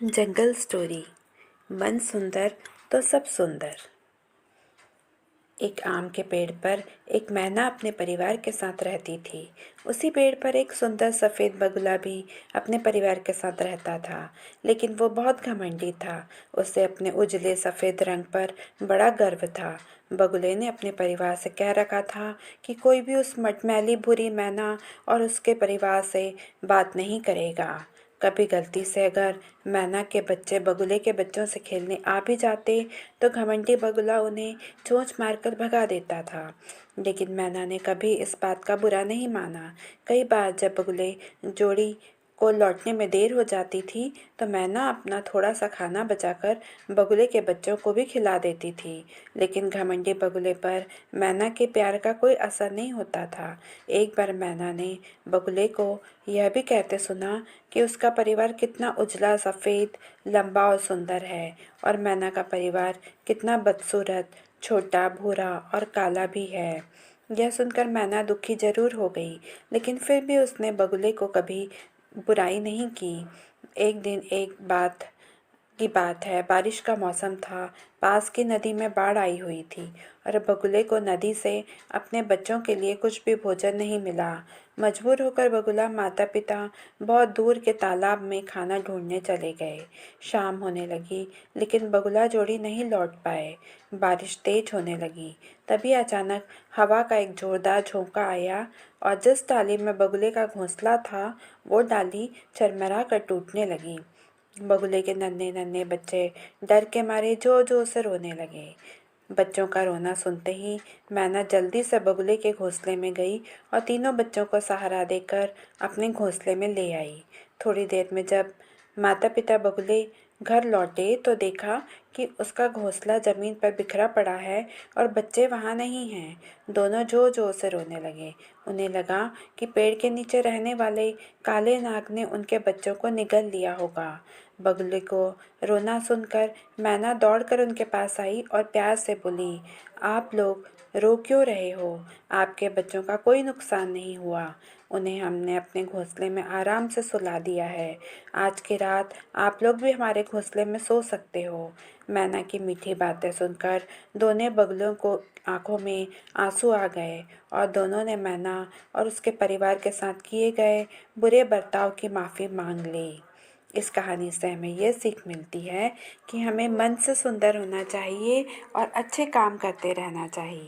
जंगल story. मन सुंदर तो सब सुंदर। एक आम के पेड़ पर एक मैना अपने परिवार के साथ रहती थी। उसी पेड़ पर एक सुंदर सफ़ेद बगुला भी अपने परिवार के साथ रहता था, लेकिन वो बहुत घमंडी था। उसे अपने उजले सफ़ेद रंग पर बड़ा गर्व था। बगुले ने अपने परिवार से कह रखा था कि कोई भी उस मटमैली बुरी मैना और उसके परिवार से बात नहीं करेगा। कभी गलती से अगर मैना के बच्चे बगुले के बच्चों से खेलने आ भी जाते तो घमंडी बगुला उन्हें चोंच मारकर भगा देता था। लेकिन मैना ने कभी इस बात का बुरा नहीं माना। कई बार जब बगुले जोड़ी को लौटने में देर हो जाती थी तो मैना अपना थोड़ा सा खाना बचाकर बगुले के बच्चों को भी खिला देती थी। लेकिन घमंडी बगुले पर मैना के प्यार का कोई असर नहीं होता था। एक बार मैना ने बगुले को यह भी कहते सुना कि उसका परिवार कितना उजला सफ़ेद लंबा और सुंदर है, और मैना का परिवार कितना बदसूरत छोटा भूरा और काला भी है। यह सुनकर मैना दुखी जरूर हो गई, लेकिन फिर भी उसने बगुले को कभी बुराई नहीं की। एक दिन एक बात की बात है, बारिश का मौसम था। पास की नदी में बाढ़ आई हुई थी और बगुले को नदी से अपने बच्चों के लिए कुछ भी भोजन नहीं मिला। मजबूर होकर बगुला माता पिता बहुत दूर के तालाब में खाना ढूंढने चले गए। शाम होने लगी, लेकिन बगुला जोड़ी नहीं लौट पाए। बारिश तेज होने लगी। तभी अचानक हवा का एक जोरदार झोंका आया और जिस डाली में बगुले का घोंसला था वो डाली चरमरा कर टूटने लगी। बगुले के नन्हे नन्हे बच्चे डर के मारे जोर जोर से रोने लगे। बच्चों का रोना सुनते ही मैना जल्दी से बगुले के घोंसले में गई और तीनों बच्चों को सहारा देकर अपने घोंसले में ले आई। थोड़ी देर में जब माता पिता बगुले घर लौटे तो देखा कि उसका घोंसला जमीन पर बिखरा पड़ा है और बच्चे वहाँ नहीं हैं। दोनों जोर जोर से रोने लगे। उन्हें लगा कि पेड़ के नीचे रहने वाले काले नाग ने उनके बच्चों को निगल लिया होगा। बगुले को रोना सुनकर मैना दौड़कर उनके पास आई और प्यार से बोली, आप लोग रो क्यों रहे हो? आपके बच्चों का कोई नुकसान नहीं हुआ। उन्हें हमने अपने घोंसले में आराम से सुला दिया है। आज की रात आप लोग भी हमारे घोंसले में सो सकते हो। मैना की मीठी बातें सुनकर दोनों बगुलों को आंखों में आंसू आ गए और दोनों ने मैना और उसके परिवार के साथ किए गए बुरे बर्ताव की माफ़ी मांग ली। इस कहानी से हमें ये सीख मिलती है कि हमें मन से सुंदर होना चाहिए और अच्छे काम करते रहना चाहिए।